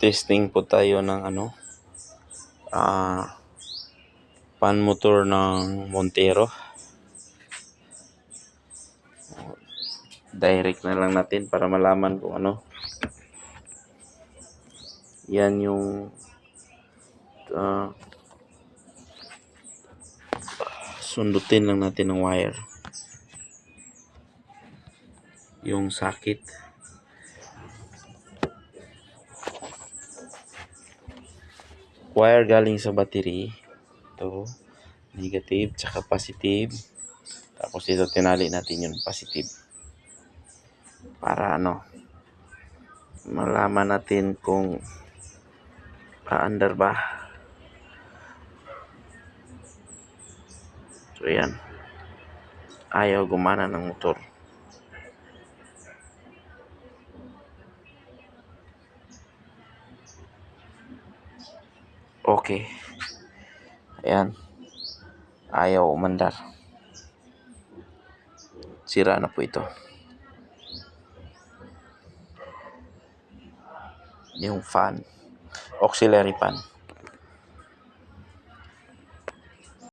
Testing po tayo ng fan motor ng Montero. Direct na lang natin para malaman kung ano. Yan yung sundutin lang natin ng wire. Yung sakit. Wire galing sa battery. Ito, negative tsaka positive. Tapos ito tinali natin yung positive. Para malaman natin kung paandar ba. So yan. Ayaw gumana ng motor. Okay. Ayan. Ayaw umandar. Sira na po ito. Yung fan. Auxiliary fan.